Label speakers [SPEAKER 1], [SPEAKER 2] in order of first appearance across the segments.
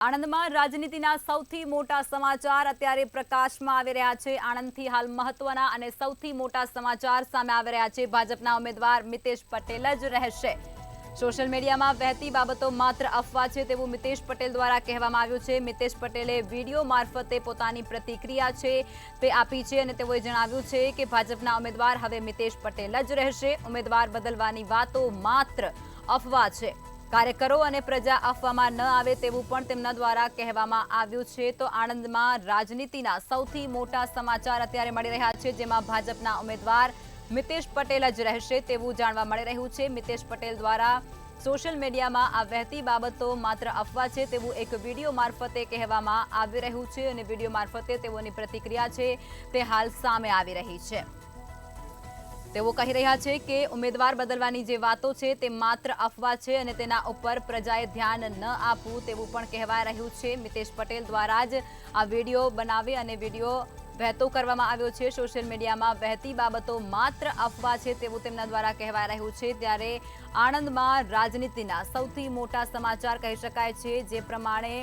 [SPEAKER 1] આણંદમાં રાજનીતિના સૌથી મોટા સમાચાર અત્યારે પ્રકાશમાં આવી રહ્યા છે। આણંદથી હાલ મહત્વના અને સૌથી મોટા સમાચાર સામે આવી રહ્યા છે। ભાજપના ઉમેદવાર મિતેશ પટેલ જ રહેશે। સોશિયલ મીડિયામાં વહેતી બાબતો માત્ર અફવા છે તેવું મિતેશ પટેલ દ્વારા કહેવામાં આવ્યું છે। મિતેશ પટેલે વિડીયો મારફતે પોતાની પ્રતિક્રિયા છે તે આપી છે અને તેઓએ જણાવ્યું છે કે ભાજપના ઉમેદવાર હવે મિતેશ પટેલ જ રહેશે। ઉમેદવાર બદલવાની વાતો માત્ર અફવા છે। કાર્યકરો અને પ્રજા અફવામાં ન આવે તેવું પણ તેમના દ્વારા કહેવામાં આવ્યું છે। તો આણંદમાં રાજનીતિના સૌથી મોટા સમાચાર અત્યારે મળી રહ્યા છે, જેમાં ભાજપના ઉમેદવાર મિતેશ પટેલ જ રહેશે તેવું જાણવા મળી રહ્યું છે। મિતેશ પટેલ દ્વારા સોશિયલ મીડિયામાં આ વહેતી બાબતો માત્ર અફવા છે તેવું એક વિડીયો મારફતે કહેવામાં આવી રહ્યું છે અને વિડીયો મારફતે તેઓની પ્રતિક્રિયા છે તે હાલ સામે આવી રહી છે। તેઓ કહી રહ્યા છે કે ઉમેદવાર બદલવાની જે વાતો છે તે માત્ર અફવા છે અને તેના ઉપર પ્રજાએ ધ્યાન ન આપવું તેવું પણ કહેવાય રહ્યું છે। મિતેશ પટેલ દ્વારા જ આ વિડીયો બનાવી અને વિડીયો વહેતો કરવામાં આવ્યો છે। સોશિયલ મીડિયામાં વહેતી બાબતો માત્ર અફવા છે તેવું તેમના દ્વારા કહેવાય રહ્યું છે। ત્યારે આણંદમાં રાજનીતિના સૌથી મોટા સમાચાર કહી શકાય છે, જે પ્રમાણે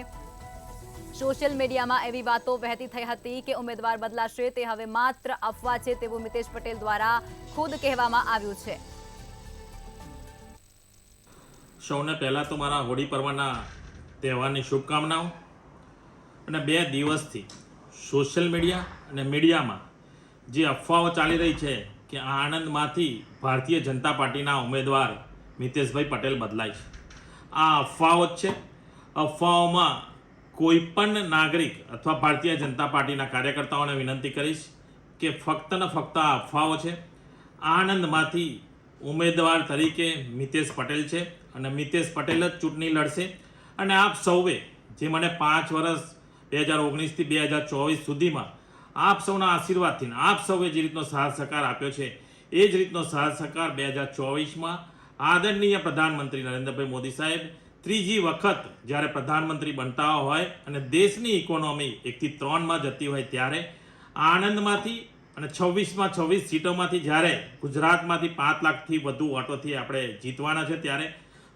[SPEAKER 1] સોશિયલ મીડિયામાં એવી વાતો વહેતી થઈ હતી કે ઉમેદવાર બદલાશે તે હવે માત્ર અફવા છે તેવું મિતેશ પટેલ દ્વારા ખુદ કહેવામાં આવ્યું છે।
[SPEAKER 2] સૌને પહેલા તો મારા હોળી પર્વના તહેવારની શુભકામનાઓ। અને 2 દિવસથી સોશિયલ મીડિયા અને મીડિયામાં જે અફવાઓ ચાલી રહી છે કે આણંદમાંથી ભારતીય જનતા પાર્ટીના ઉમેદવાર મિતેશભાઈ પટેલ બદલાય છે, આ અફવાઓ જ છે। અફવાઓમાં કોઈ પણ નાગરિક અથવા ભારતીય જનતા પાર્ટીના કાર્યકર્તાઓને વિનંતી કરીશ કે ફક્ત ને ફક્ત આ અફવાઓ છે। આણંદમાંથી ઉમેદવાર તરીકે મિતેશ પટેલ છે અને મિતેશ પટેલ જ ચૂંટણી લડશે। અને આપ સૌએ જે મને 5 વર્ષ 2019થી 2024 સુધીમાં આપ સૌના આશીર્વાદથી આપ સૌએ જે રીતનો સાથ સહકાર આપ્યો છે એ જ રીતનો સાથ સહકાર 2024માં આદરણીય પ્રધાનમંત્રી નરેન્દ્રભાઈ મોદી સાહેબ ત્રીજી વખત જ્યારે પ્રધાનમંત્રી બનતા હોય અને દેશની ઇકોનોમી 1 થી 3માં જતી હોય ત્યારે આણંદમાંથી અને 26માં 26 સીટોમાંથી જ્યારે ગુજરાતમાંથી 5 લાખથી વધુ વોટોથી આપણે જીતવાના છે, ત્યારે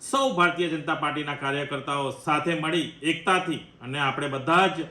[SPEAKER 2] સૌ ભારતીય જનતા પાર્ટીના કાર્યકર્તાઓ સાથે મળી એકતાથી અને આપણે બધા જ